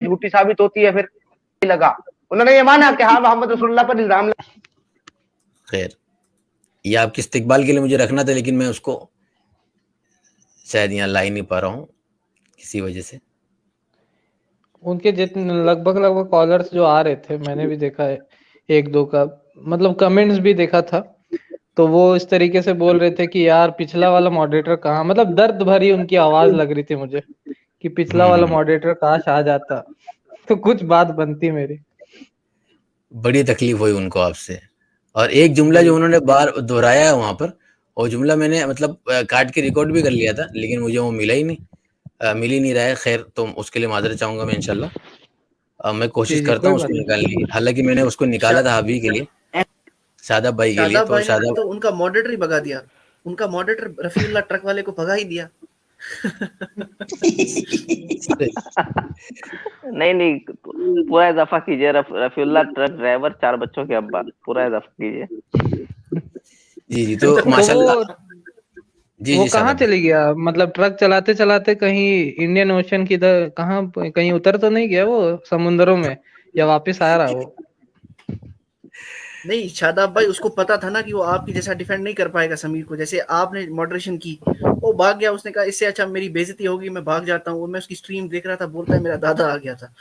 झूठी साबित होती है फिर लगा। उन्होंने ये माना कि हाँ मोहम्मद रसूलुल्लाह पर इल्जाम। खैर, ये आपके इस्तिकबाल के लिए मुझे रखना था, लेकिन मैं उसको शायद यहाँ ला ही नहीं पा रहा हूँ किसी वजह से। उनके जितने लगभग कॉलर्स जो आ रहे थे, मैंने भी देखा है एक दो का, मतलब कमेंट्स भी देखा था, तो वो इस तरीके से बोल रहे थे कि यार पिछला वाला मॉडरेटर कहाँ, मतलब दर्द भरी उनकी आवाज लग रही थी मुझे कि पिछला वाला मॉडरेटर काश आ जाता तो कुछ बात बनती मेरी। बड़ी तकलीफ हुई उनको आपसे। और एक जुमला जो जी उन्होंने बार दोहराया है वहां पर, वो जुमला मैंने मतलब काट के रिकॉर्ड भी कर लिया था, लेकिन मुझे वो मिला ही नहीं, मिल ही नहीं रहा है। खैर, तो उसके लिए माजरत चाहूंगा मैं इंशाल्लाह। मैं कोशिश जी जी, करता कोई हूँ बात उसको नहीं। निकालने की। हालांकि मैंने उसको निकाला शा, था अभी के लिए, शादाब भाई के लिए, शादाब तो भाई ने तो उनका मॉडरेटर ही भगा दिया, उनका मॉडरेटर रफीउल्लाह ट्रक वाले को भगा ही दिया। नहीं नहीं, पूरा इजाफा कीजिए। रफीउल्लाह ट्रक ड्राइवर, 4 बच्चों के अब्बा, पूरा इजाफा कीजिए। जी जी, तो तो माशाल्लाह। जी वो जी कहाँ शादाब भाई। चली गया, मतलब ट्रक चलाते चलाते कहीं इंडियन ओशन की इधर कहाँ, कहीं उतर तो नहीं गया वो समुद्रों में, या वापस आ रहा वो? नहीं शादाब भाई, उसको पता था ना कि वो आपकी जैसा डिफेंड नहीं कर पाएगा समीर को, जैसे आपने मॉडरेशन की, वो भाग गया। उसने कहा इससे अच्छा मेरी बेइज्जती होगी, मैं भाग जाता हूँ। मैं उसकी स्ट्रीम देख रहा था, बोलता है मेरा दादा आ गया था।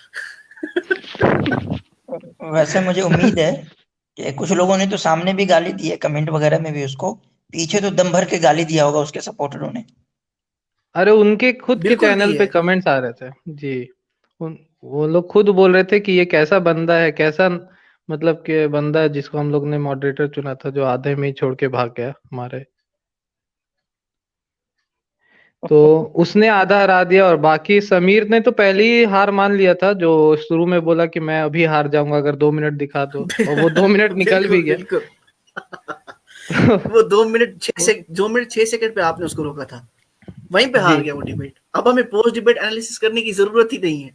वैसे मुझे उम्मीद है कि कुछ लोगों ने तो सामने भी गाली दी है, कमेंट वगैरह में भी उसको, पीछे तो दम भर के गाली दिया होगा उसके सपोर्टरों ने। अरे उनके खुद के बिल्कुल दी चैनल पे है। कमेंट्स आ रहे थे जी। वो लोग खुद बोल रहे थे कि ये कैसा बंदा है, कैसा मतलब कि बंदा है जिसको हम लोग ने मॉडरेटर चुना था, जो आधे में ही छोड़ के भाग गया हमारे। तो उसने आधा हरा दिया, और बाकी समीर ने तो पहले ही हार मान लिया था, जो शुरू में बोला कि मैं अभी हार जाऊंगा अगर 2 मिनट दिखा दो, और वो 2 मिनट निकल भी बिल्कुल गया। बिल्कुल। वो 2 मिनट 6 सेकंड पे आपने उसको रोका था, वहीं पे जी हार गया वो डिबेट। अब हमें पोस्ट डिबेट एनालिसिस करने की जरूरत ही नहीं है।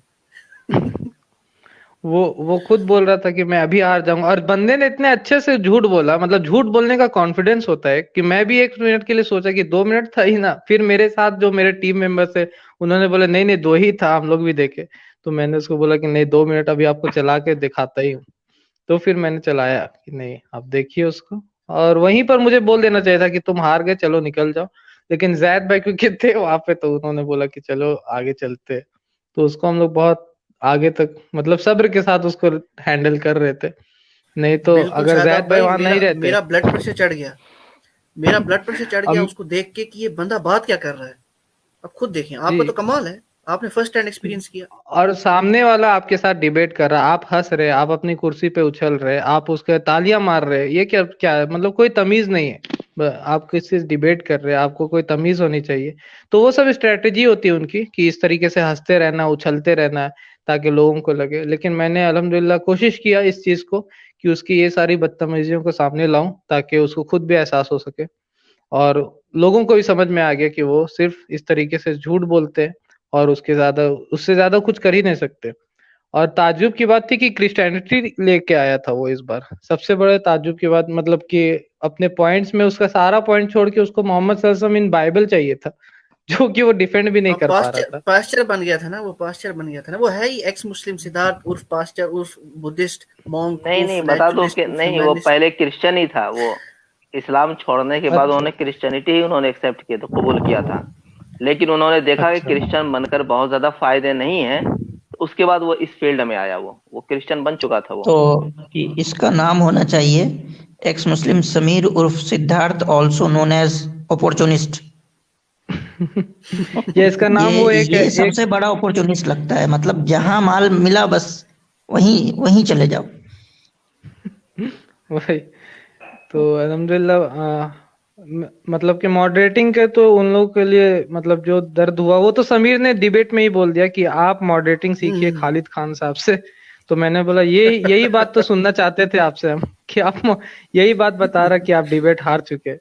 वो खुद बोल रहा था कि मैं अभी हार जाऊंगा, और बंदे ने इतने अच्छे से झूठ बोला, मतलब झूठ बोलने का कॉन्फिडेंस होता है कि मैं भी 1 मिनट के लिए सोचा कि 2 मिनट था ही ना, फिर मेरे साथ जो मेरे टीम मेंबर्स है उन्होंने बोला नहीं नहीं 2 ही था, हम लोग भी देखे। तो मैंने उसको बोला कि नहीं 2 मिनट अभी आपको चला के दिखाता ही हूँ। तो फिर मैंने चलाया कि नहीं आप देखिए उसको, और वहीं पर मुझे बोल देना चाहिए था कि तुम हार गए चलो निकल जाओ, लेकिन जैद भाई क्योंकि थे वहां पे तो उन्होंने बोला कि चलो आगे चलते। तो उसको हम लोग बहुत आगे तक मतलब सब्र के साथ उसको हैंडल कर रहे थे, नहीं तो बिल्कुल अगर शादाब जैद भाई भाई, वहां मेरा नहीं रहते। मेरा ब्लड प्रेशर चढ़ गया। मेरा ब्लड प्रेशर चढ़ गया अब उसको देख के कि ये बंदा बात क्या कर रहा है। अब खुद देखें, जी, आपका तो कमाल है, आपने फर्स्ट हैंड एक्सपीरियंस किया। और सामने वाला आपके साथ डिबेट कर रहा है, आप हंस रहे, आप अपनी कुर्सी पे उछल रहे, आप उसके तालियां मार रहे, ये क्या क्या है? मतलब कोई तमीज नहीं है। आप किसी से डिबेट कर रहे हैं, आपको कोई तमीज होनी चाहिए। तो वो सब स्ट्रेटेजी होती है उनकी कि इस तरीके से हंसते रहना, उछलते रहना है ताकि लोगों को लगे। लेकिन मैंने अल्हम्दुलिल्लाह कोशिश किया इस चीज को कि उसकी ये सारी बदतमीजियों को सामने लाऊं ताकि उसको खुद भी एहसास हो सके, और लोगों को भी समझ में आ गया कि वो सिर्फ इस तरीके से झूठ बोलते हैं और उससे ज्यादा कुछ कर ही नहीं सकते। और ताज्जुब की बात थी कि क्रिश्चियनिटी लेके आया था वो इस बार, सबसे बड़े ताज्जुब की बात, मतलब कि अपने पॉइंट्स में उसका सारा पॉइंट छोड़ के उसको मोहम्मद सल्लल्लाहु अलैहि वसल्लम इन बाइबल चाहिए था, जो कि वो डिफेंड भी नहीं अब कर पा रहा पास्चर था। पास्चर बन गया था ना, वो पास्चर बन गया था ना। वो है ही एक्स मुस्लिम, सिद्धार्थ उर्फ पास्चर उर्फ बुद्धिस्ट मॉन्क नहीं नहीं, उर्फ बता दो नेचुरलिस्ट कि उर्फ नहीं, वो ह्यूमैनिस्ट। पहले क्रिश्चियन ही था। वो इस्लाम छोड़ने के बाद अच्छा उन्होंने क्रिश्चियनिटी ही उन्होंने एक्सेप्ट किया, तो कबूल किया था। लेकिन उन्होंने देखा कि अच्छा। क्रिश्चियन बनकर बहुत ज्यादा फायदे नहीं है, तो उसके बाद वो इस फील्ड में आया। वो क्रिश्चियन बन चुका था वो। तो इसका नाम होना चाहिए एक्स मुस्लिम समीर उर्फ Siddharth, also known as opportunist. ये इसका नाम वो एक ये एक सबसे बड़ा अपॉर्चुनिस्ट लगता है, मतलब जहां माल मिला बस वहीं वहीं चले जाओ। वही। तो अल्हम्दुलिल्लाह मतलब कि मॉडरेटिंग के तो उन लोगों के लिए मतलब जो दर्द हुआ वो तो समीर ने डिबेट में ही बोल दिया कि आप मॉडरेटिंग सीखिए खालिद खान साहब से। तो मैंने बोला ये यही बात तो सुनना चाहते थे आपसे हम, कि आप यही बात बता रहा कि आप डिबेट हार चुके।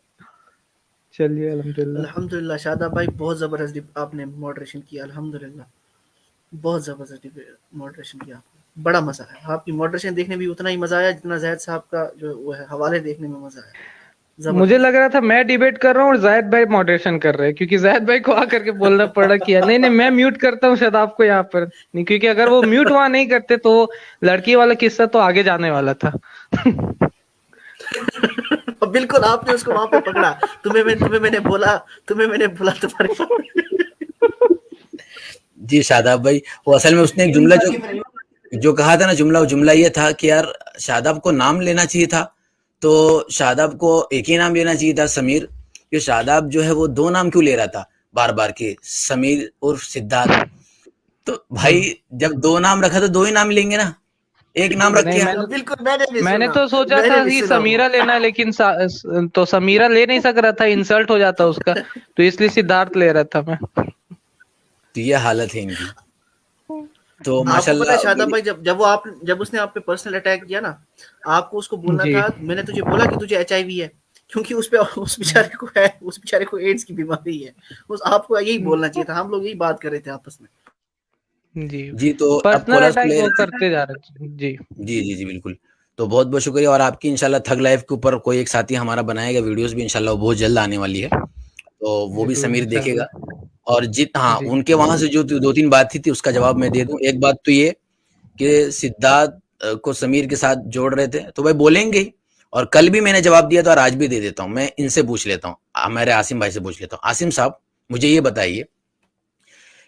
चलिए अल्हम्दुलिल्लाह। अल्हम्दुलिल्लाह शादाब भाई, बहुत जबरदस्त आपने मॉडरेशन किया। अल्हम्दुलिल्लाह, बहुत जबरदस्त मॉडरेशन किया आपने। बड़ा मजा आया, आपकी मॉडरेशन देखने में भी उतना ही मजा आया जितना जैद साहब का जो वो है हवाले देखने में मजा आया। मुझे लग रहा था मैं डिबेट कर रहा हूँ और जायद भाई मॉडरेशन कर रहे हैं, क्योंकि जायद भाई को आकर के बोलना पड़ा कि नहीं नहीं मैं म्यूट करता हूँ शायद आपको यहाँ पर नहीं, क्योंकि अगर वो म्यूट वहां नहीं करते तो लड़की वाला किस्सा तो आगे जाने वाला था। बिल्कुल आपने उसको वहां पे पकड़ा। तुम्हें मैंने बोला तुम्हारे जी शादाब भाई, वो असल में उसने एक जुमला जो कहा था ना, वो जुमला ये था कि यार शादाब को नाम लेना चाहिए था, तो शादाब को एक ही नाम लेना चाहिए था, समीर। ये शादाब जो है वो 2 नाम क्यों ले रहा था बार बार के, समीर और सिद्धार्थ। तो भाई जब 2 नाम रखा तो 2 ही नाम लेंगे ना, एक नाम रख के। बिल्कुल मैंने तो सोचा था कि समीरा लेना है, लेकिन तो समीरा ले नहीं सक रहा था, इंसल्ट हो जाता उसका, तो इसलिए सिद्धार्थ ले रहा था मैं। तो ये हालत है इनकी। तो आपको पता माशाल्लाह है शादाब भाई, जब उसने आप पे पर्सनल अटैक किया ना, आपको उसको बोलना था, मैंने तुझे बोला कि तुझे HIV है, क्योंकि उस बेचारे को एड्स की बीमारी है। आपको यही बोलना चाहिए था। हम लोग यही बात कर रहे थे आपस में। जी तो पर्सनल अटैक वो करते जा रहे जी जी बिल्कुल। तो बहुत बहुत शुक्रिया, और आपकी इंशाल्लाह थग लाइफ के ऊपर कोई एक साथी हमारा बनाएगा वीडियोस भी, इंशाल्लाह बहुत जल्द आने वाली है, तो वो भी समीर देखेगा। और हाँ, उनके वहां से जो 2-3 बात थी उसका जवाब मैं दे दूं। एक बात तो ये कि सिद्धार्थ को समीर के साथ जोड़ रहे थे, तो भाई बोलेंगे ही, और कल भी मैंने जवाब दिया था और आज भी दे देता हूँ। मैं इनसे पूछ लेता हूँ, हमारे आसिम भाई से पूछ लेता हूँ। आसिम साहब, मुझे ये बताइए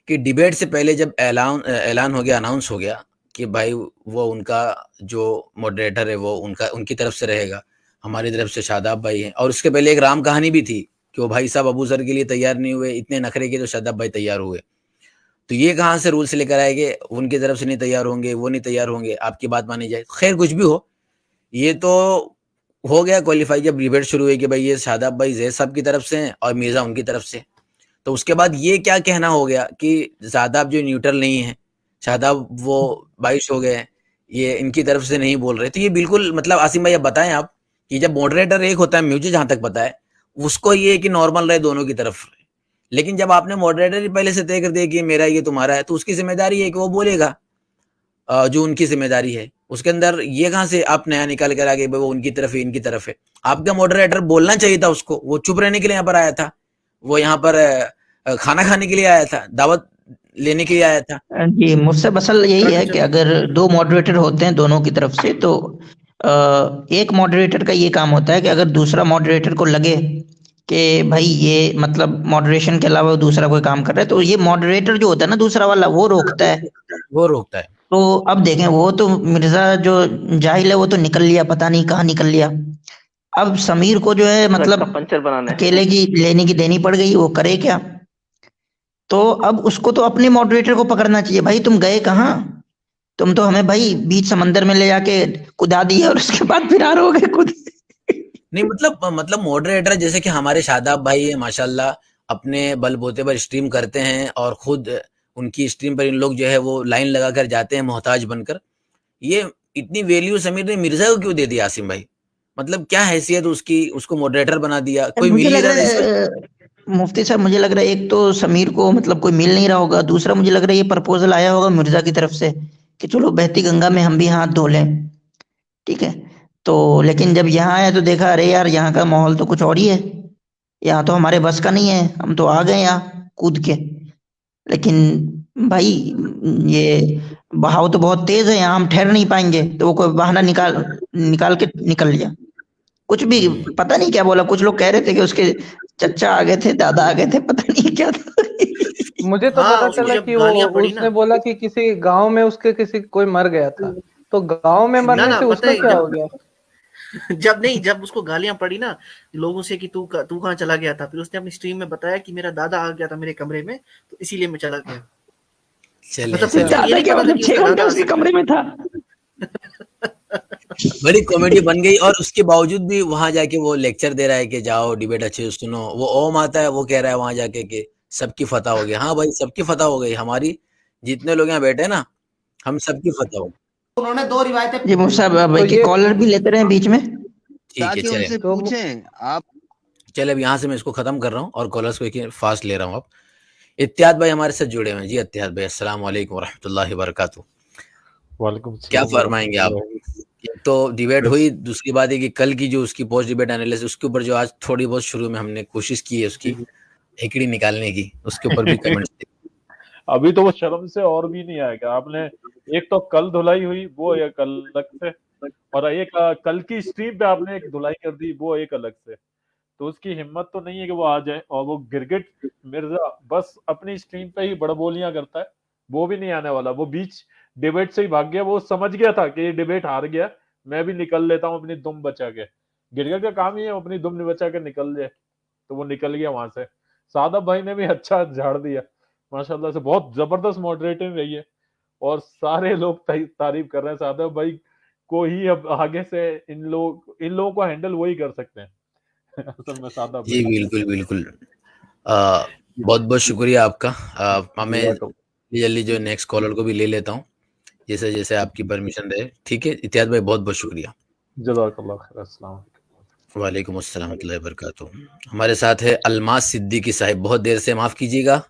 कि डिबेट से पहले जब ऐलान हो गया, अनाउंस हो गया कि भाई वो उनका जो मॉडरेटर है वो उनकी तरफ से रहेगा, हमारी तरफ से शादाब भाई है, और उसके पहले एक राम कहानी भी थी कि वो भाई साहब अबू जर के लिए तैयार नहीं हुए, इतने नखरे के तो शादाब भाई तैयार हुए। तो ये कहाँ से रूल्स लेकर आए कि उनकी तरफ से नहीं तैयार होंगे, वो नहीं तैयार होंगे, आपकी बात मानी जाए। खैर कुछ भी हो, ये तो हो गया क्वालिफाई जब डिबेट शुरू हुई कि भाई ये शादाब भाई जैद साहब की तरफ से हैं और मिर्जा उनकी तरफ से। तो उसके बाद ये क्या कहना हो गया कि शादाब जो न्यूट्रल नहीं है, शादाब वो 22 हो गए हैं, ये इनकी तरफ से नहीं बोल रहे। तो ये बिल्कुल मतलब आसिम भाई अब बताएं आप कि जब मॉडरेटर एक होता है, मुझे जहां तक पता है उसको ये कि नॉर्मल रहे दोनों की तरफ, लेकिन जब आपने मॉडरेटर ही पहले से तय कर दिया कि मेरा ये तुम्हारा है, तो उसकी जिम्मेदारी है कि वो बोलेगा जो उनकी जिम्मेदारी है। उसके अंदर ये कहां से आप नया निकाल कर आगे वो उनकी तरफ है इनकी तरफ है। आपका मॉडरेटर बोलना चाहिए था उसको, वो चुप रहने के लिए यहाँ पर आया था, वो यहाँ पर खाना खाने के लिए आया था, दावत लेने के लिए आया था। जी, मुझसे मसल यही है कि अगर 2 मॉडरेटर होते हैं दोनों की तरफ से, तो एक मॉडरेटर का ये काम होता है कि अगर दूसरा मॉडरेटर को लगे कि भाई ये मतलब मॉडरेशन के अलावा दूसरा कोई काम कर रहा है, तो ये मॉडरेटर जो होता है ना दूसरा वाला, वो रोकता है। तो अब देखें, वो तो मिर्जा जो जाहिल है वो तो निकल लिया, पता नहीं कहाँ निकल लिया। अब समीर को जो है मतलब पंचर बनाने अकेले की लेने की देनी पड़ गई, वो करे क्या। तो अब उसको तो अपने मॉडरेटर को पकड़ना चाहिए, भाई तुम गए कहाँ, तुम तो हमें भाई बीच समंदर में ले जाके कुदा दिया और उसके बाद फिरार हो गए खुद। नहीं मतलब मॉडरेटर जैसे कि हमारे शादाब भाई है माशाल्लाह, अपने बलबूते पर स्ट्रीम करते हैं और खुद उनकी स्ट्रीम पर इन लोग जो है वो लाइन लगाकर जाते हैं मोहताज बनकर। ये इतनी वैल्यू समीर ने मिर्जा को क्यों दे दी आसिम भाई? मतलब क्या हैसियत उसकी, उसको मॉडरेटर बना दिया? कोई मिल नहीं रहा मुफ्ती साहब, मुझे लग रहा है एक तो समीर को मतलब कोई मिल नहीं रहा होगा, दूसरा मुझे लग रहा है ये प्रपोजल आया होगा मिर्जा की तरफ से कि चलो बहती गंगा में हम भी हाथ धो लें, ठीक है। तो लेकिन जब यहाँ आया तो देखा अरे यार यहाँ का माहौल तो कुछ और ही है, यहाँ तो हमारे बस का नहीं है, हम तो आ गए यहाँ कूद के। लेकिन भाई ये बहाव तो बहुत तेज है, यहाँ हम ठहर नहीं पाएंगे, तो वो कोई बहाना निकाल के निकल लिया। कुछ भी पता नहीं क्या बोला, कुछ लोग कह रहे थे कि उसके चचा आ गए थे, दादा आ गए थे, पता नहीं क्या था। मुझे तो पता चला कि वो उसने बोला कि किसी गांव में उसके कोई मर गया था, तो गांव में मरने से उसका क्या हो गया। जब उसको गालियां पड़ी ना लोगों से कि तू कहाँ चला गया था, फिर उसने अपनी स्ट्रीम में बताया कि मेरा दादा आ गया था मेरे कमरे में, तो इसीलिए मैं चला गया। मतलब 6 घंटे उसके कमरे में था। बड़ी कॉमेडी बन गई, और उसके बावजूद भी वहां जाके वो लेक्चर दे रहा है कि जाओ डिबेट अच्छे से सुनो। वो ओम आता है, वो कह रहा है वहां जाके कि सबकी फतह हो गई। हाँ भाई, सबकी फतह हो गई, हमारी जितने लोग यहाँ बैठे ना, हम सबकी फतह हो गई। उन्होंने 2 रिवायतें जी मुफ्ती के कॉलर भी लेते रहे बीच में, ठीक है चले पूछें आप। चले अब यहाँ से मैं इसको खत्म कर रहा हूँ और कॉलर्स को फास्ट ले रहा हूँ। अब इत्याद भाई हमारे साथ जुड़े हुए हैं। जी इत्याद भाई, अस्सलाम वालेकुम रहमतुल्लाहि व बरकातुहू। वालेकुम क्या फरमाएंगे आप एक तो डिबेट हुई, दूसरी बात है कि कल की जो उसकी पोस्ट डिबेट एनालिसिस उसके ऊपर जो आज थोड़ी बहुत शुरू में हमने कोशिश की है उसकी हेकड़ी निकालने की, उसके ऊपर भी कमेंट्स अभी तो वो शर्म से और भी नहीं आएगा। आपने एक तो कल धुलाई हुई वो एक अलग से, और एक कल की स्ट्रीम पे आपने एक धुलाई कर दी वो एक अलग से। तो उसकी हिम्मत तो नहीं है कि वो आ जाए। और वो गिरगिट मिर्जा बस अपनी स्ट्रीम पे ही बड़बोलियां करता है, वो भी नहीं आने वाला। वो बीच डिबेट से ही भाग गया, वो समझ गया था कि ये डिबेट हार गया, मैं भी निकल लेता हूँ अपनी दुम बचा के। गिरगिट का काम ही है अपनी दुम बचा के निकल जाए, तो वो निकल गया वहां से। सादब भाई ने भी अच्छा झाड़ दिया माशाल्लाह से, बहुत जबरदस्त मॉडरेटिंग रही है और सारे लोग तारीफ कर रहे हैं सादब भाई को ही। अब आगे से इन लोगों को हैंडल वही कर सकते हैं असल में सादब जी भाई। बिल्कुल बिल्कुल। बहुत बहुत शुक्रिया आपका। मैं जल्दी जो नेक्स्ट कॉलर को भी ले लेता हूँ, जैसे जैसे आपकी परमिशन रहे। ठीक है इतिहाद भाई, बहुत बहुत शुक्रिया। जज़ाकल्लाह खैर। अस्सलाम वालेकुम। वालेकुम अस्सलाम warahmatullahi wabarakatuh। हमारे साथ है अलमास सिद्दीकी साहिब, बहुत देर से, माफ कीजिएगा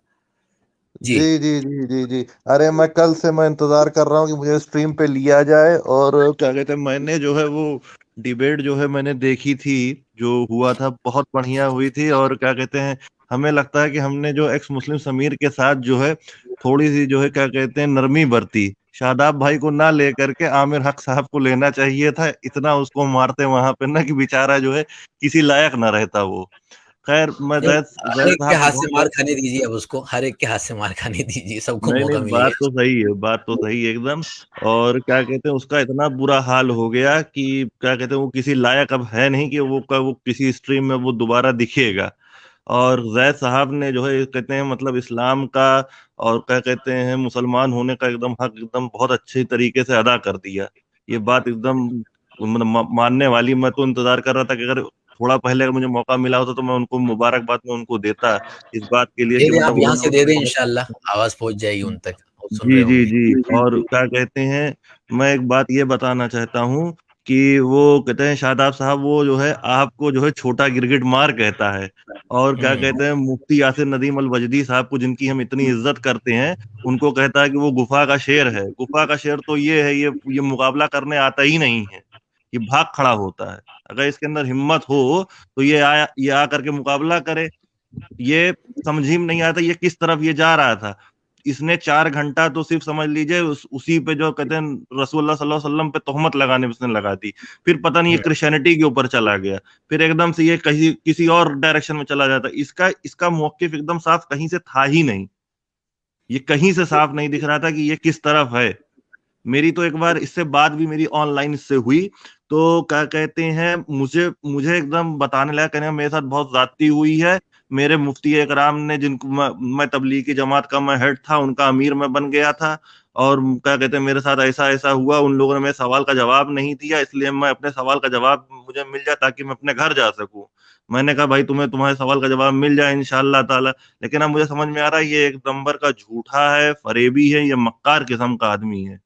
जी। जी जी जी जी जी। अरे मैं कल से मैं इंतजार कर रहा हूँ कि मुझे स्ट्रीम पे लिया जाए। और क्या कहते हैं, मैंने जो है वो डिबेट जो है मैंने देखी थी, जो हुआ था बहुत बढ़िया हुई थी। और क्या कहते हैं, हमें लगता है कि हमने जो एक्स मुस्लिम समीर के साथ जो है थोड़ी सी जो है क्या कहते हैं नरमी बरती। शादाब भाई को ना लेकर के आमिर हक साहब को लेना चाहिए था। इतना उसको मारते वहां पे ना कि बेचारा जो है किसी लायक ना रहता वो। खैर मैं हर जैद एक के साहब हाथ को से बहुत मार खाने दीजिए, अब उसको हर एक के हाथ से मार खाने दीजिए, सबको नहीं मौका नहीं, बात मिलेगा। तो सही है, बात तो सही है एकदम। और क्या कहते हैं, उसका इतना बुरा हाल हो गया कि क्या कहते हैं वो किसी लायक अब है नहीं कि वो किसी स्ट्रीम में वो दोबारा दिखेगा। और जैद साहब ने जो है कहते हैं मतलब इस्लाम का और क्या कहते हैं मुसलमान होने का एकदम हक एकदम बहुत अच्छे तरीके से अदा कर दिया। ये बात एकदम मतलब मानने वाली। मैं तो इंतजार कर रहा था कि अगर थोड़ा पहले अगर मुझे मौका मिला होता तो मैं उनको मुबारकबाद में उनको देता इस बात के लिए दे कि दें, मतलब आप यहाँ से दे दें, उन्होंने। इंशाल्लाह आवाज पहुंच जाएगी उन तक, वो सुन जी रहे जी होंगे। जी। और क्या कहते हैं, मैं एक बात ये बताना चाहता हूँ कि वो कहते हैं शादाब साहब वो जो है आपको जो है छोटा गिरगिट मार कहता है। और क्या कहते हैं मुफ्ती यासिर नदीम अल वजदी साहब को जिनकी हम इतनी इज्जत करते हैं, उनको कहता है कि वो गुफा का शेर है। गुफा का शेर तो ये है, ये मुकाबला करने आता ही नहीं है, ये भाग खड़ा होता है। अगर इसके अंदर हिम्मत हो तो ये आ करके मुकाबला करे। ये समझ ही में नहीं आता ये किस तरफ ये जा रहा था। इसने 4 घंटा तो सिर्फ समझ लीजिए उसी पे जो कहते हैं रसूलुल्लाह सल्लल्लाहु अलैहि वसल्लम पे तोहमत लगाने में उसने लगा दी। फिर पता नहीं ये क्रिश्चियनिटी के ऊपर चला गया, फिर एकदम से ये कहीं किसी और डायरेक्शन में चला जाता। इसका इसका मौकिफ एकदम साफ कहीं से था ही नहीं। ये कहीं से साफ नहीं दिख रहा था कि ये किस तरफ है। मेरी तो एक बार इससे बात भी मेरी ऑनलाइन इससे हुई, तो क्या कहते हैं मुझे मुझे एकदम बताने लगा, कहने मेरे साथ बहुत ज्यादती हुई है। मेरे मुफ्ती इकराम ने जिनको मैं तबलीगी जमात का मैं हेड था, उनका अमीर मैं बन गया था। और क्या कहते हैं मेरे साथ ऐसा ऐसा हुआ, उन लोगों ने मेरे सवाल का जवाब नहीं दिया, इसलिए मैं अपने सवाल का जवाब मुझे मिल जाए ताकि मैं अपने घर जा सकूं। मैंने कहा भाई तुम्हें तुम्हारे सवाल का जवाब मिल जाए इंशाअल्लाह ताला। लेकिन अब मुझे समझ में आ रहा है ये एक नंबर का झूठा है, फरेबी है, ये मक्कार किस्म का आदमी है।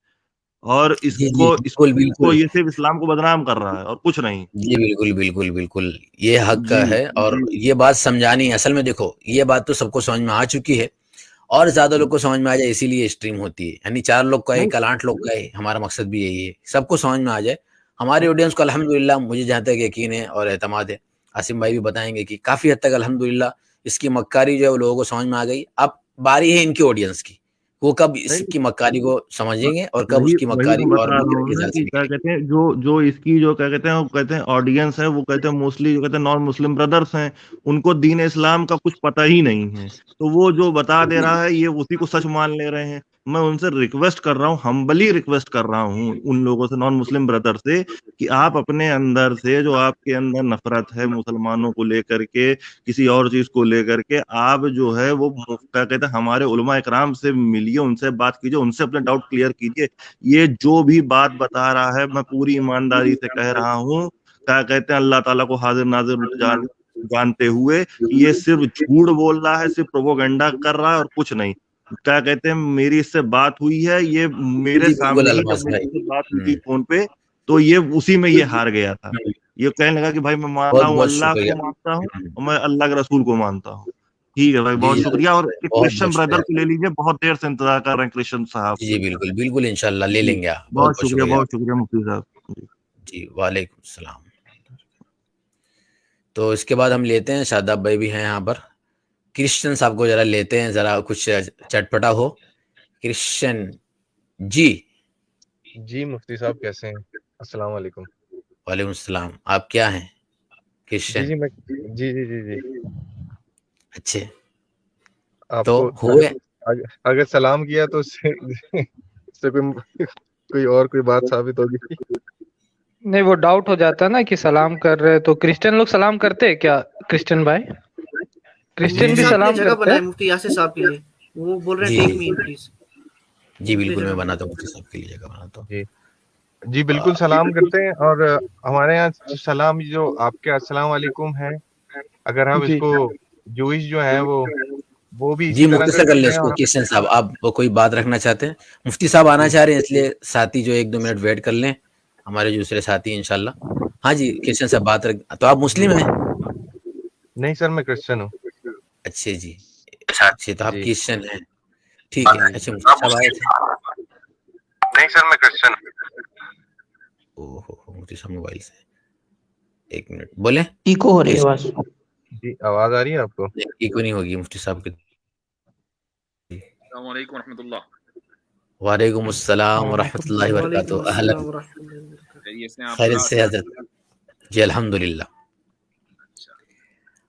और जी जी बिल्कुल इसको बिल्कुल। ये सिर्फ इस्लाम को बदनाम कर रहा है और कुछ नहीं। जी बिल्कुल बिल्कुल बिल्कुल, ये हक का जी है। और जी ये बात समझानी है असल में। देखो ये बात तो सबको समझ में आ चुकी है, और ज्यादा लोग को समझ में आ जाए इसीलिए स्ट्रीम होती है। यानी 4 लोग का है, नहीं कल 8 लोग का है, हमारा मकसद भी यही है सबको समझ में आ जाए। हमारे ऑडियंस को अल्हम्दुलिल्लाह मुझे जहाँ तक यकीन है और एतमाद है, आसिम भाई भी बताएंगे कि काफी हद तक अल्हम्दुलिल्लाह इसकी मक्कारी जो है वो लोगों को समझ में आ गई। अब बारी है इनकी ऑडियंस की, वो कब नहीं, इसकी मक्कारी को समझेंगे और कब वही उसकी वही मक्कारी मैं और बता रहा मुनकर हूँ के ना जाल से कि क्या निकलेंगे। कहते हैं जो जो इसकी जो क्या कहते हैं वो कहते हैं ऑडियंस है, वो कहते हैं मोस्टली जो कहते हैं नॉन मुस्लिम ब्रदर्स हैं। उनको दीन इस्लाम का कुछ पता ही नहीं है, तो वो जो बता दे रहा है ये उसी को सच मान ले रहे हैं। मैं उनसे रिक्वेस्ट कर रहा हूँ, हम्बली रिक्वेस्ट कर रहा हूँ उन लोगों से, नॉन मुस्लिम ब्रदर से, कि आप अपने अंदर से जो आपके अंदर नफरत है मुसलमानों को लेकर के, किसी और चीज को लेकर के, आप जो है वो क्या कहते हैं हमारे उलमा इकराम से मिलिए, उनसे बात कीजिए, उनसे अपने डाउट क्लियर कीजिए। ये जो भी बात बता रहा है मैं पूरी ईमानदारी से कह रहा हूँ, क्या कहते हैं अल्लाह ताला को हाजिर नाजिर जानते हुए कि ये सिर्फ झूठ बोल रहा है, सिर्फ प्रोपोगंडा कर रहा है और कुछ नहीं। क्या कहते हैं मेरी इससे बात हुई है, ये जी मेरे जी बिल्कुल सामने ही जब अलमास मेरी भाई। इससे बात हुई थी फोन पे, तो ये उसी में ये हार गया था। ये कहने लगा कि भाई मैं मानता बहुत हूँ बहुत अल्लाह को शुक्रिया। मानता हूँ और मैं अल्लाह के रसूल को मानता हूँ। ठीक है भाई, जी बहुत जी शुक्रिया। और एक बहुत क्रिश्चियन बहुत ब्रदर शुक्रिया। को ले लीजिए, बहुत देर से इंतजार कर रहे हैं क्रिश्चियन साहब। जी बिल्कुल बिल्कुल इंशाल्लाह ले जी लेंगे आप। बहुत बहुत शुक्रिया। बहुत शुक्रिया मुफ्ती साहब। जी। जी वालेकुम सलाम। तो इसके बाद हम लेते हैं, शादाब भाई भी हैं यहाँ पर, क्रिश्चियन साहब को जरा लेते हैं, जरा कुछ चटपटा हो। क्रिश्चियन जी। जी मुफ्ती साहब कैसे हैं? अस्सलाम वालेकुम। वालेकुम सलाम। आप क्या हैं? जी क्रिश्चियन? जी मैं जी जी जी जी अच्छे। तो आपको हुए अगर सलाम किया तो उससे उससे कोई और कोई बात साबित होगी। नहीं, वो डाउट हो जाता है ना कि सलाम कर रहे हैं, तो क्रिश्चियन लोग सलाम करते हैं क्या? क्रिश्चियन भाई, क्रिश्चियन मुफ्ती भी साहब के लिए सलाम जगह करते बनाए, हैं? मुफ्ती यासिर साहब के लिए, वो बोल रहे हैं जी take ji me in please. जी बिल्कुल, मैं बनाता हूँ मुफ्ती साहब के लिए जगह बनाता हूँ। जी जी बिल्कुल सलाम करते हैं। और हमारे यहाँ सलाम जो आपके अस्सलाम वालेकुम है, अगर हम जी इसको जूइश जो है वो भी जी इसी तरह मुफ्ती कर साहब कर ले सकते हैं। उसको। और क्रिश्चियन साहब, आप वो कोई बात रखना चाहते हैं? मुफ्ती साहब आना जी चाह रहे हैं, इसलिए साथी जो 1-2 मिनट वेट कर लें, हमारे दूसरे साथी इंशाल्लाह। हाँ जी, क्रिश्चियन साहब बात रख, तो आप जी मुस्लिम हैं? नहीं सर, मैं क्रिश्चियन हूँ। अच्छे जी, अच्छे, तो आप जी क्रिश्चियन हैं, ठीक है। जी अच्छा, मुफ्ती साहब आए थे? नहीं सर, मैं क्रिश्चियन हूँ। ओहो, मुफ्ती साहब मोबाइल से, 1 मिनट बोले। इको हो रही है आवाज। जी आवाज आ रही है आपको? इको नहीं होगी मुफ्ती साहब की। अस्सलाम वालेकुम रहमतुल्लाह। वालेकुम अस्सलाम व वालेकुम रहमतुल्लाहि व सलाम। बरकातुहू। वालेकुम अहलन, अस्सलाम व रहमतुल्लाहि व बरकातुहू। खैरियत से हैं आप खैरियत से हजरात? हज़रत। जी अल्हम्दुलिल्लाह। अच्छा,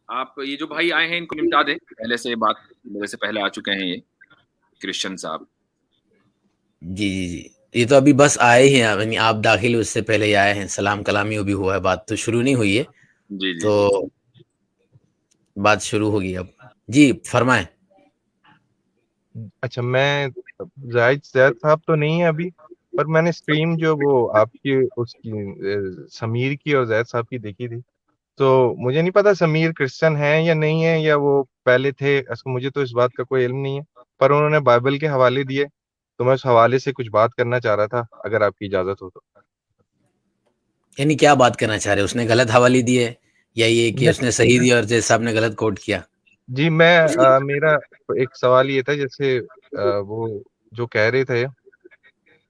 आप ये जो भाई आए हैं इनको निपटा दें, पहले से बात मेरे से पहले आ चुके हैं ये क्रिश्चियन साहब। जी जी जी, ये तो अभी बस आए ही हैं, यानी आप दाखिल उससे पहले ही आए हैं, सलाम कलामी भी हुआ है, बात तो शुरू नहीं हुई है, जी जी तो जी बात शुरू होगी अब। जी फरमाएं। अच्छा, मैं जाहिद जैद साहब तो नहीं है अभी, पर मैंने स्ट्रीम जो वो आपकी उसकी समीर की और जैद साहब की देखी थी। तो मुझे नहीं पता समीर क्रिश्चियन है या नहीं है, या वो पहले थे, मुझे तो इस बात का कोई इल्म नहीं है। पर उन्होंने बाइबल के हवाले दिए, तो मैं उस हवाले से कुछ बात करना चाह रहा था, अगर आपकी इजाजत हो तो। यानी क्या बात करना चाह रहे हैं? उसने गलत हवाले दिए या ये कि उसने सही दिया और जैद साहब ने गलत कोट किया? जी मेरा एक सवाल ये था, जैसे वो जो कह रहे थे,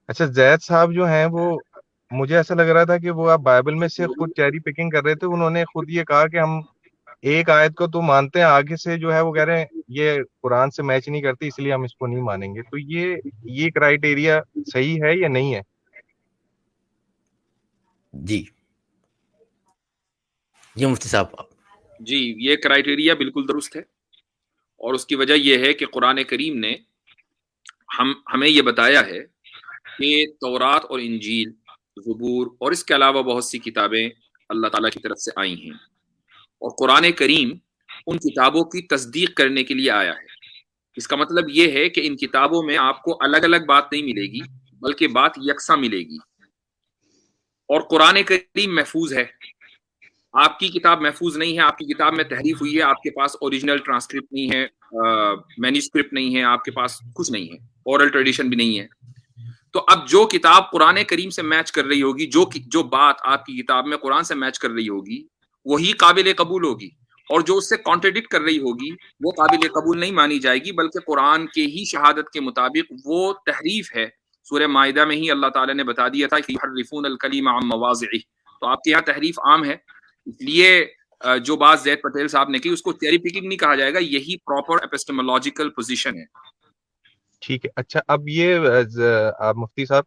अच्छा जैद साहब जो हैं वो, मुझे ऐसा लग रहा था कि वो आप बाइबल में से खुद चेरी पिकिंग कर रहे थे। उन्होंने खुद ये कहा कि हम एक आयत को तो मानते हैं, आगे से जो है वो कह रहे हैं ये कुरान से मैच नहीं करती, इसलिए हम इसको नहीं मानेंगे। तो ये क्राइटेरिया सही है या नहीं है? जी जी मुफ्ती साहब। जी, ये क्राइटेरिया बिल्कुल दुरुस्त है, और उसकी वजह यह है कि कुरान करीम ने हमें ये बताया है कि तौरात और इंजील, ज़बूर और इसके अलावा बहुत सी किताबें अल्लाह ताला की तरफ से आई हैं, और कुरान करीम उन किताबों की तस्दीक करने के लिए आया है। इसका मतलब ये है कि इन किताबों में आपको अलग अलग बात नहीं मिलेगी, बल्कि बात यकसा मिलेगी। और कुरान करीम महफूज है, आपकी किताब महफूज नहीं है, आपकी किताब में तहरीफ हुई है, आपके पास ओरिजिनल ट्रांसक्रिप्ट नहीं है, मैन्यूस्क्रिप्ट नहीं है, आपके पास कुछ नहीं है, ओरल ट्रेडिशन भी नहीं है। तो अब जो किताब कुरान करीम से मैच कर रही होगी, जो बात आपकी किताब में कुरान से मैच कर रही होगी, वही काबिल कबूल होगी, और जो उससे कॉन्ट्रडिक्ट कर रही होगी वो काबिल कबूल नहीं मानी जाएगी, बल्कि कुरान के ही शहादत के मुताबिक वो तहरीफ है। सूरह माइदा में ही अल्लाह ताला ने बता दिया था कि युहर्रिफून अल कलीमा अम मवाज़िही। तो आपके यहाँ तहरीफ आम है, इसलिए जो बात जैद पटेल साहब ने की उसको चेरी पिकिंग नहीं कहा जाएगा, यही प्रॉपर एपिस्टेमोलॉजिकल पोजीशन है। ठीक है। अच्छा, अब ये आप मुफ्ती साहब,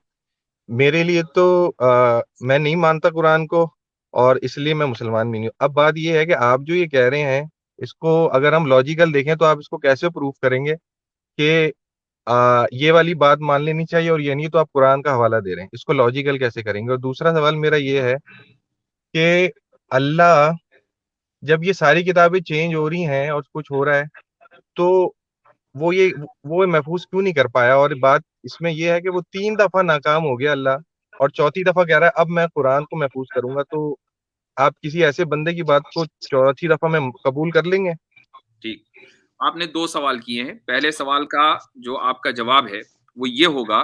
मेरे लिए तो मैं नहीं मानता कुरान को, और इसलिए मैं मुसलमान भी नहीं हूँ। अब बात ये है कि आप जो ये कह रहे हैं, इसको अगर हम लॉजिकल देखें तो आप इसको कैसे प्रूव करेंगे कि ये वाली बात मान लेनी चाहिए और ये नहीं, तो आप कुरान का हवाला दे रहे हैं, इसको लॉजिकल कैसे करेंगे? और दूसरा सवाल मेरा ये है कि अल्लाह, जब ये सारी किताबें चेंज हो रही हैं और कुछ हो रहा है, तो वो महफूज क्यों नहीं कर पाया? और बात इसमें ये है कि वो 3 दफा नाकाम हो गया अल्लाह, और चौथी दफा कह रहा है अब मैं कुरान को महफूज करूंगा। तो आप किसी ऐसे बंदे की बात को चौथी दफा में कबूल कर लेंगे? ठीक, आपने 2 सवाल किए हैं। पहले सवाल का जो आपका जवाब है वो ये होगा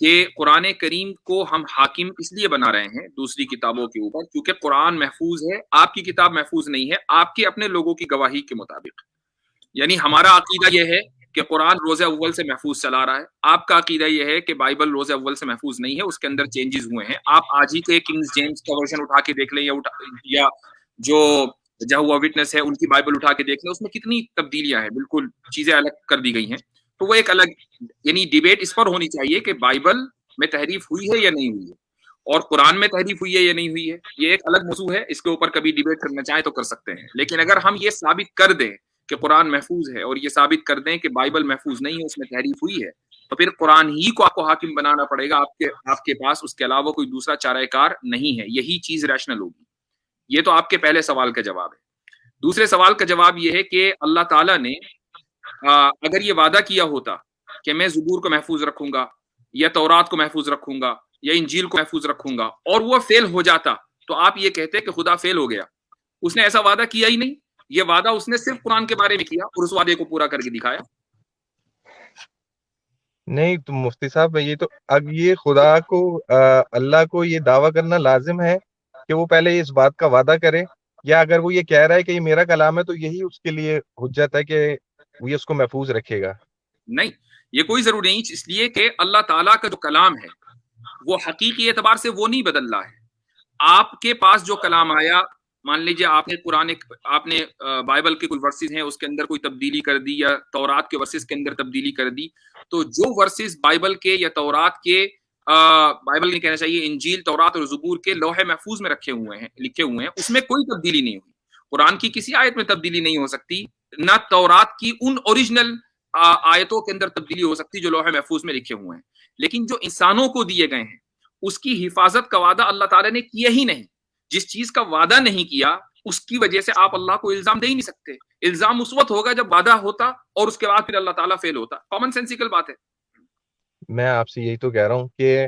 कि कुरान करीम को हम हाकिम इसलिए बना रहे हैं दूसरी किताबों के ऊपर क्योंकि कुरान महफूज है, आपकी किताब महफूज नहीं है, आपके अपने लोगों की गवाही के मुताबिक। यानी हमारा अकीदा यह है कि कुरान रोज़े अव्वल से महफूज चला रहा है। आपका अकीदा यह है कि बाइबल रोज़े अव्वल से महफूज नहीं है, उसके अंदर चेंजेस हुए हैं। आप आज ही के किंग्स जेम्स का वर्जन उठा के देख लें, या जो यहोवा विटनेस है उनकी बाइबल उठा के देख लें, उसमें कितनी तब्दीलियां हैं, बिल्कुल चीजें अलग कर दी गई हैं। तो वो एक अलग, यानी डिबेट इस पर होनी चाहिए कि बाइबल में तहरीफ हुई है या नहीं हुई है, और कुरान में तहरीफ हुई है या नहीं हुई है, ये एक अलग मौजू है। इसके ऊपर कभी डिबेट करना चाहें तो कर सकते हैं। लेकिन अगर हम ये साबित कर दें कि कुरान महफूज है और ये साबित कर दें कि बाइबल महफूज नहीं है, उसमें तहरीफ हुई है, तो फिर कुरान ही को आपको हाकिम बनाना पड़ेगा। आपके पास उसके अलावा कोई दूसरा चाराकार नहीं है। यही चीज रैशनल होगी। ये तो आपके पहले सवाल का जवाब है। दूसरे सवाल का जवाब ये है कि अल्लाह ताला ने अगर ये वादा किया होता कि मैं ज़बूर को महफूज रखूंगा, या तौरात को महफूज रखूंगा, या इंजील को महफूज रखूंगा, और वो फेल हो जाता, तो आप ये कहते कि खुदा फेल हो गया। उसने ऐसा वादा किया ही नहीं। ये वादा उसने सिर्फ कुरान के बारे में किया और उस वादे को पूरा करके दिखाया। नहीं तो मुफ्ती साहब, ये तो अब ये खुदा को अल्लाह को ये दावा करना लाजिम है कि वो पहले इस बात का वादा करे, या अगर वो ये कह रहा है कि ये मेरा कलाम है तो यही उसके लिए हुज्जत है कि वो ये उसको महफूज रखेगा? नहीं, ये कोई जरूरी नहीं, इसलिए कि अल्लाह ताला का जो कलाम है वो हकीकी एतबार से वो नहीं बदल रहा है। आपके पास जो कलाम आया, मान लीजिए आपने बाइबल के कोई वर्सेस हैं उसके अंदर कोई तब्दीली कर दी, या तौरात के वर्सेस के अंदर तब्दीली कर दी, तो जो वर्सेस बाइबल के या तौरात के, बाइबल नहीं कहना चाहिए, इंजील, तौरात और ज़बूर के लौहे महफूज में लिखे हुए हैं, उसमें कोई तब्दीली नहीं हुई। कुरान की किसी आयत में तब्दीली नहीं हो सकती, ना तौरात की उन ओरिजिनल आयतों के अंदर तब्दीली हो सकती जो लौहे महफूज में लिखे हुए हैं। लेकिन जो इंसानों को दिए गए हैं उसकी हिफाजत का वादा अल्लाह ताला ने किया ही नहीं। जिस चीज का वादा नहीं किया उसकी वजह से आप अल्लाह को इल्जाम दे ही नहीं सकते। इल्जाम उस वक्त होगा जब वादा होता और उसके बाद फिर अल्लाह ताला फेल होता। कॉमन सेंसिकल बात है। मैं आपसे यही तो कह रहा हूँ कि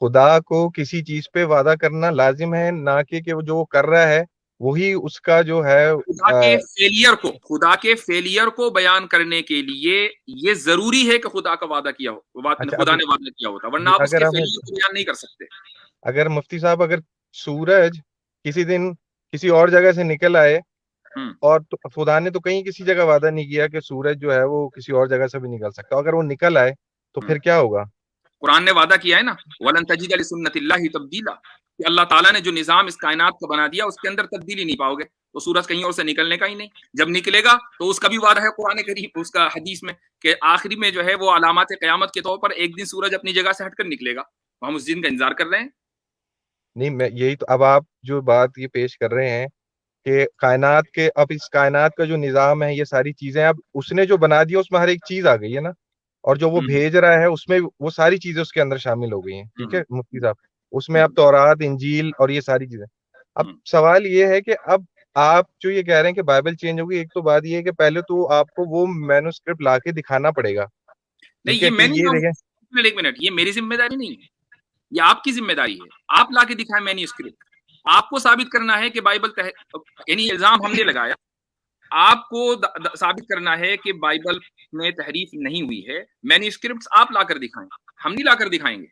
खुदा को किसी चीज पे वादा करना लाजिम है, ना कि वो जो वो कर रहा है वही उसका जो है खुदा के फेलियर को बयान करने के लिए ये जरूरी है कि खुदा का वादा किया हो, खुदा ने वादा किया होता, वरना आप उसके फेलियर को बयान नहीं कर सकते। अगर मुफ्ती साहब, अगर सूरज किसी दिन किसी और जगह से निकल आए, और तो खुदा ने तो कहीं किसी जगह वादा नहीं किया कि सूरज जो है वो किसी और जगह से भी निकल सकता, अगर वो निकल आए तो फिर क्या होगा? कुरान ने वादा किया है ना, वलन तजीद लिसुन्नतिल्लाहि तब्दीला, कि अल्लाह ताला ने जो निजाम इस कायनात का बना दिया उसके अंदर तब्दीली नहीं पाओगे। तो सूरज कहीं और से निकलने का ही नहीं, जब निकलेगा तो उसका भी वादा है कुरान करीम, उसका हदीस में, कि आखिरी में जो है वो अलामत क़यामत के तौर पर एक दिन सूरज अपनी जगह से हटकर निकलेगा। हम उस दिन का इंतजार कर रहे हैं। नहीं, मैं यही तो, अब आप जो बात ये पेश कर रहे हैं कि कायनात के, अब इस कायनात का जो निजाम है, ये सारी चीजें अब उसने जो बना दिया उसमें हर एक चीज आ गई है ना, और जो वो भेज रहा है उसमें वो सारी चीजें उसके अंदर शामिल हो गई हैं। ठीक है मुफ्ती साहब, उसमें अब तौरात, इंजील और ये सारी चीजें। अब सवाल ये है कि अब आप जो ये कह रहे हैं कि बाइबल चेंज होगी, एक तो बात ये है कि पहले तो आपको वो मैन्युस्क्रिप्ट लाके दिखाना पड़ेगा। नहीं, ये मैं नहीं, एक मिनट, ये मेरी जिम्मेदारी नहीं है, ये आपकी जिम्मेदारी है। आप लाके दिखाएं मैन्युस्क्रिप्ट। आपको साबित करना है कि बाइबल, यानी इल्जाम हमने लगाया, आपको साबित करना है कि बाइबल में तहरीफ नहीं हुई है। मैन्युस्क्रिप्ट्स आप लाकर दिखाएं, हम नहीं लाकर दिखाएंगे।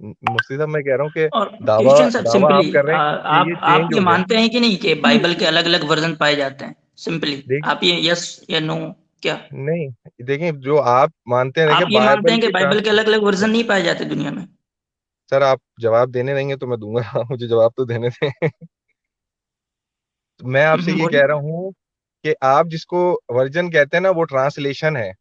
मुफ्ती साहब, मैं कह रहा हूँ कि दावा आप कर रहे हैं, आप ये मानते हैं कि नहीं कि बाइबल के अलग अलग वर्जन पाए जाते हैं? सिंपली आप ये यस या नो क्या? नहीं, देखिए, जो आप मानते हैं, आप ये मानते हैं कि बाइबल के अलग अलग वर्जन नहीं पाए जाते दुनिया में? सर, आप जवाब देने देंगे तो मैं दूंगा, मुझे जवाब तो देने दें। तो मैं आपसे ये कह रहा हूँ कि आप जिसको वर्जन कहते हैं ना, वो ट्रांसलेशन है।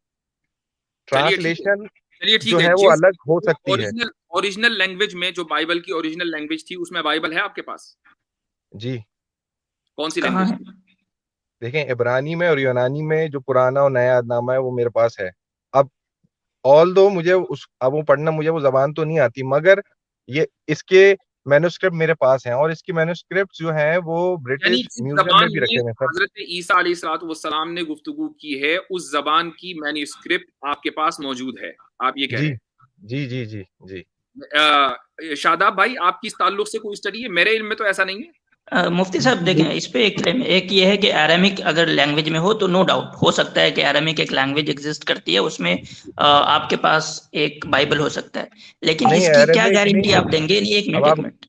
ट्रांसलेशन जो है वो अलग हो सकती है। ओरिजिनल लैंग्वेज में, जो बाइबल की ओरिजिनल लैंग्वेज थी, उसमें बाइबल है आपके पास? जी। कौन सी लैंग्वेज? देखें, इब्रानी में और यूनानी में जो पुराना और नया अहदनामा है वो मेरे पास है। अब ऑल दो मुझे अब वो पढ़ना, मुझे वो जबान तो नहीं आती, मगर ये इसके मैन्युस्क्रिप्ट मेरे पास हैं, और इसकी मैन्युस्क्रिप्ट जो हैं वो ब्रिटिश म्यूजियम में भी रखे हुए हैं। हजरत ईसा अलैहिस्सलाम ने गुफ्तगू की है, उस जबान की मैन्युस्क्रिप्ट आपके पास मौजूद है, आप ये कह रहे हैं? जी जी जी जी। शादाब भाई, आपकी इस ताल्लुक से कोई स्टडी है? मेरे इल्म में तो ऐसा नहीं है। मुफ्ती साहब देखें, इस पे एक ये है कि अरामिक अगर लैंग्वेज में हो तो नो डाउट हो सकता है कि अरामिक एक लैंग्वेज एग्जिस्ट करती है, उसमें आपके पास एक बाइबल हो सकता है, लेकिन इसकी क्या गारंटी आप देंगे? नहीं, एक मिनट,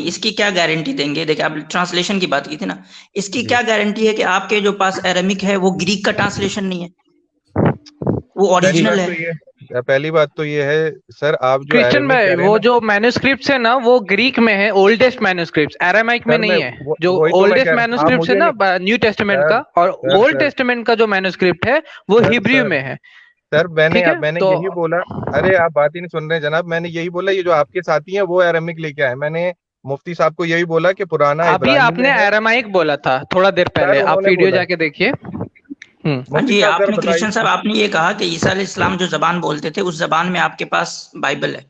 इसकी क्या गारंटी देंगे? देखिए, आप ट्रांसलेशन की बात की थी ना, इसकी क्या गारंटी है कि आपके जो पास अरामिक है वो ग्रीक का ट्रांसलेशन नहीं है? वो ओरिजिनल है। पहली बात तो ये है सर, आप जो क्रिश्चियन Aramaic भाई, कह रहे हैं वो ना, जो मैन्युस्क्रिप्ट्स है ना वो ग्रीक में है, ओल्डेस्ट मैन्युस्क्रिप्ट्स, अरामाइक में सर नहीं मैं है। वो, जो वही तो मैं ओल्डेस्ट कह रहा हूँ, आप मैन्युस्क्रिप्ट्स है मुझे ना न्यू टेस्टामेंट सर का, और सर ओल्ड सर टेस्टामेंट का जो मैन्युस्क्रिप्ट है वो सर हिब्रू सर में है। सर ठीक है, मैंने तो यही बोला। अरे आप बात ही नहीं सुन रहे जनाब, मैंने यही बोला ये जो आपके साथी हैं वो एरामिक लेके आए। मैंने मुफ्ती साहब को यही बोला कि पुराना अभी इब्रानी में आपने है। अरामाइक बोला था थोड़ा देर सर पहले, आप उन्होंने वीडियो बोला, जाके देखिए। हाँ मुफ्ती जी, साहब जरा आपने क्रिश्चियन साहब बताइए। आपने ये कहा कि ईसा अलैहिस्सलाम जो जबान बोलते थे उस जबान में आपके पास बाइबल है।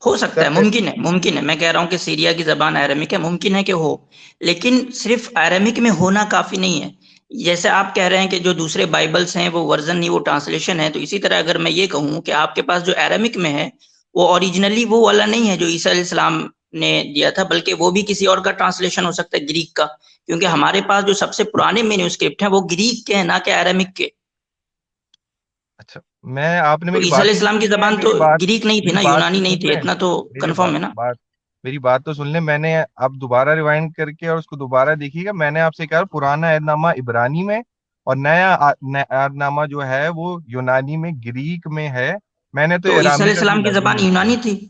हो सकता सर है, मुमकिन है, मुमकिन है। मैं कह रहा हूँ कि सीरिया की जबान अरामिक है, मुमकिन है कि हो, लेकिन सिर्फ अरामिक में होना काफी नहीं है। जैसे आप कह रहे हैं कि जो दूसरे बाइबल्स हैं वो वर्जन नहीं, वो ट्रांसलेशन है, तो इसी तरह अगर मैं ये कहूँ कि आपके पास जो अरामिक में है वो ओरिजिनली वो वाला नहीं है जो ईसा अलैहिस्सलाम ने दिया था, बल्कि वो भी किसी और का ट्रांसलेशन हो सकता है, ग्रीक का, क्योंकि हमारे पास जो सबसे पुराने मैन्युस्क्रिप्ट हैं वो ग्रीक के हैं, ना कि अरामिक के। अच्छा, मैं आपने तो मेरी ईसा बात ही अलैहिस्सलाम की सुन ले, जबान तो ग्रीक नहीं थी ना, मेरी बात यूनानी तो नहीं सुन थी, ले, इतना तो कंफर्म है ना। मेरी बात तो सुन ले। मैंने अब दोबारा रिवाइंड करके और उसको दोबारा देखिएगा, मैंने आपसे कहा पुराना अहदनामा इब्रानी में और नया अहदनामा जो है वो यूनानी में, ग्रीक में है। मैंने तो तो ईसा अरामी का अलैहिस्सलाम कोई की लफ्ज जबान नहीं किया। यूनानी थी।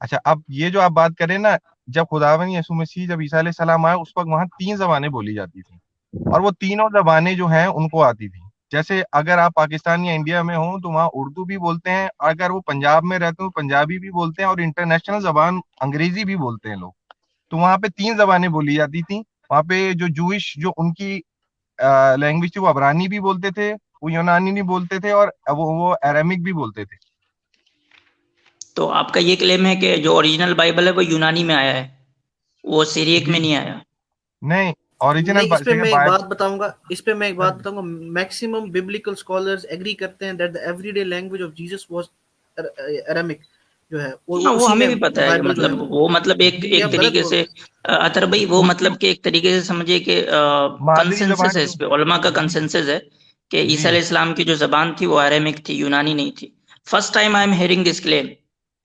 अच्छा, अब ये जो आप बात करें ना, जब खुदावन यीशु मसीह जब ईसा अलैहिस्सलाम आए उस वक्त वहां 3 जबानें बोली जाती थी, और वो तीनों जबानें जो हैं उनको आती थी। जैसे अगर आप पाकिस्तान या इंडिया में हो तो वहाँ उर्दू भी बोलते हैं, अगर वो पंजाब में रहते हो पंजाबी भी बोलते हैं, और इंटरनेशनल जबान अंग्रेजी भी बोलते हैं लोग। तो वहाँ पे 3 जबानें बोली जाती थी। वहाँ पे जो जूइश जो उनकी लैंग्वेज थी वो अबरानी भी बोलते थे, वो यूनानी नहीं बोलते थे, और वो अरेमिक भी बोलते थे। तो आपका ये क्लेम है कि जो ओरिजिनल बाइबल है वो यूनानी में आया है, वो सिरियक में जी नहीं आया। नहीं, ओरिजिनल नहीं, इस पे मैं एक बाइबल। बात बताऊंगा। मैक्सिमम बिब्लिकल स्कॉलर्स एग्री करते हैं that the everyday language of Jesus was Aramaic जो है, वो हाँ, वो उसी हमें में भी पता है कि बाइबल जो है मतलब वो मतलब एक ये एक आप गलत तरीके बोल से रहे अतर भाई वो मतलब कि एक तरीके से समझिए कि मादरी कंसेंसस जबान है जो, इस पे, उलमा का कंसेंसस है कि ईसा जी अलैहिस्सलाम की जो जबान थी वो अरेमिक थी, यूनानी नहीं थी। First time I am hearing this claim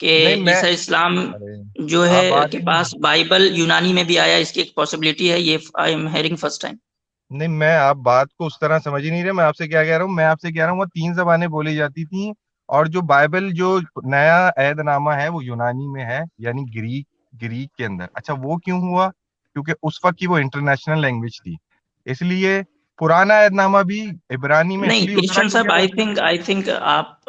कि नहीं मैं, ईसा इस्लाम अरे जो है आप बात के ही पास बाइबल यूनानी में भी आया, इसकी एक पॉसिबिलिटी है, ये I am hearing first time. नहीं, मैं आप बात को उस तरह समझ ही नहीं रहे। मैं आपसे क्या कह रहा हूँ, मैं आपसे कह रहा हूँ वो 3 जबानें बोली जाती थी, और जो बाइबल जो नया अहदनामा है वो यूनानी में है, यानी ग्रीक, ग्रीक के अंदर। अच्छा, वो क्यों हुआ? क्योंकि उस वक्त की वो इंटरनेशनल लैंग्वेज थी, इसलिए पुराना अहदनामा भी इब्रानी में नहीं इसलिए उतरा क्रिश्चियन साहब, क्योंकि आई थिंक आप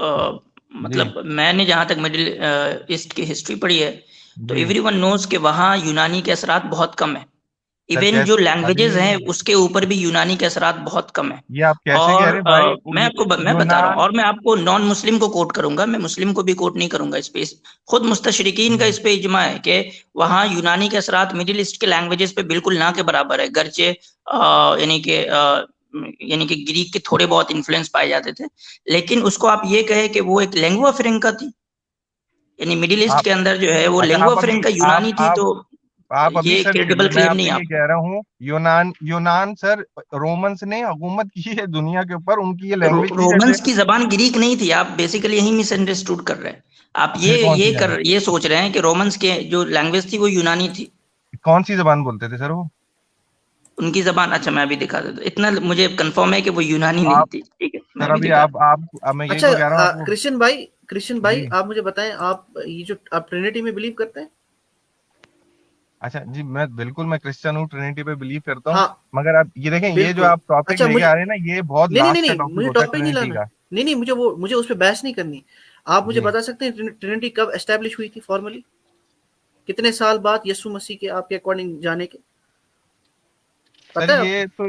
जी मतलब मैंने जहां तक मिडिल ईस्ट की हिस्ट्री पढ़ी है तो जी एवरीवन नोज कि वहाँ यूनानी के असरात बहुत कम है। सर इवन जो कैसे, अरे लैंग्वेजेस हैं उसके ऊपर भी यूनानी के असरात बहुत कम है। ये आप कैसे कह और रहे हैं भाई? मैं बता रहा हूँ, यूनान, और मैं आपको नॉन मुस्लिम को कोट करूंगा, मैं मुस्लिम को भी कोट नहीं करूंगा इस पे। खुद मुस्तशरिकीन का इस पे इजमा है कि वहाँ यूनानी के असरात मिडिल ईस्ट के लैंग्वेजेस पे बिल्कुल ना के बराबर है, गर्चे यानी कि ग्रीक के थोड़े बहुत इन्फ्लुएंस पाए जाते थे, लेकिन उसको आप ये कहे कि वो एक लैंग्वा फ्रेंका थी, यानी मिडिल ईस्ट आप, के अंदर जो है वो अच्छा लैंग्वा आप अभी फ्रेंका यूनानी थी, तो आप अभी ये सर्च क्रेडिबल कीजिए। मैं क्लेम नहीं आपसे है ये आपका। कह रहा हूँ, यूनान, यूनान सर रोमन्स ने हुकूमत की है दुनिया के ऊपर, उनकी ये लैंग्वेज थी। जैसे रोमन्स की जबान ग्रीक नहीं थी, आप बेसिकली यही मिसअंडरस्टूड कर रहे हैं। आप फिर कौन सी ये सोच रहे हैं कि रोमन्स के जो लैंग्वेज थी वो यूनानी थी। कौन सी जबान बोलते थे सर वो? उनकी जबान, अच्छा मैं अभी दिखा देता हूं, इतना मुझे कंफर्म है कि वो यूनानी नहीं आप थी, ठीक है मैं सर अभी अभी दिखा। आप मैं यही अच्छा तो कह रहा हूँ आपको। क्रिश्चियन भाई जी आप मुझे बताएं, आप ये जो आप ट्रिनिटी में बिलीव करते हैं? अच्छा जी, मैं क्रिश्चियन हूँ, ट्रिनिटी पे बिलीव करता हूँ। हाँ, मगर आप ये देखें, ये जो बिल्कुल। आप टॉपिक अच्छा लेके मुझे आ रहे हैं ना, ये बहुत नहीं नहीं नहीं लास्ट का नहीं टॉपिक मुझे होता है टॉपिक नहीं ट्रिनिटी लाना। का। नहीं नहीं, मुझे उस पर बहस नहीं करनी। आप मुझे जी बता सकते हैं ट्रिनिटी कब एस्टेब्लिश हुई थी फॉर्मली? कितने साल बाद यीशु मसीह के आपके अकॉर्डिंग जाने के? सर, पता है आपको?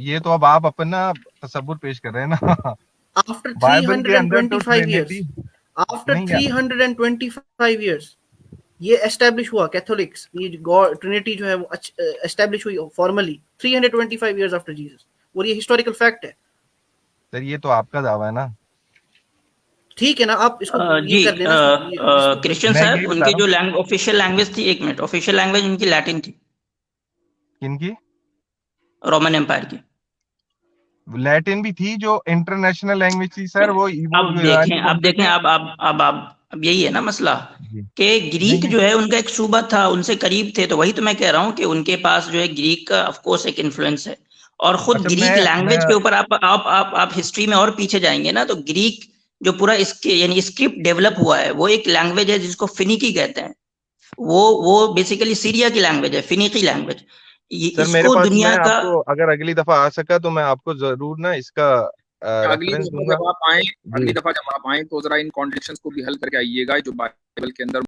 ये तो अब आप अपना तसव्वुर पेश कर रहे हैं ना। आफ्टर बाइबल के अंदर तो 325 ट्रिनिटी इयर्स, आफ्टर नहीं है। 325 इयर्स ये एस्टेब्लिश हुआ, कैथोलिक्स ये गॉड ट्रिनिटी जो है वो एस्टेब्लिश हुई फॉर्मली 325 इयर्स आफ्टर जीसस, और ये हिस्टोरिकल फैक्ट है। सर ये तो आपका दावा है ना। ठीक है ना, आप इसको ये जी कर देना, इसको क्रिश्चियन मैं साहब, यही बता उनकी रहा जो हूँ। ऑफिशियल लैंग्वेज थी, एक मिनट, ऑफिशियल लैंग्वेज उनकी लैटिन थी, किनकी? रोमन एम्पायर की। लैटिन भी थी, जो इंटरनेशनल लैंग्वेज थी सर, वो अब यूनानी बोलते देखें थे। अब यही है ना मसला जी कि नहीं ग्रीक नहीं जो है उनका एक सूबा था, उनसे करीब थे, तो वही तो मैं कह रहा हूँ कि उनके पास जो है ग्रीक का ऑफ कोर्स एक इन्फ्लुएंस है, और खुद अच्छा, ग्रीक मैं लैंग्वेज के ऊपर आप हिस्ट्री में और पीछे जाएंगे ना, तो ग्रीक जो पूरा इसके यानी स्क्रिप्ट डेवलप हुआ है वो एक लैंग्वेज है जिसको फिनिकी कहते हैं। वो बेसिकली सीरिया की लैंग्वेज है, फिनिकी लैंग्वेज। सर मेरे इसको पास, दुनिया मैं का आपको अगर अगली दफा आ सका तो मैं आपको जरूर ना इसका अगली रेफरेंस दफा दूंगा जब आप आए जी। अगली दफा जब आप आए तो जरा इन कॉन्ट्रडिक्शंस को भी हल करके आइएगा जो बाइबल के अंदर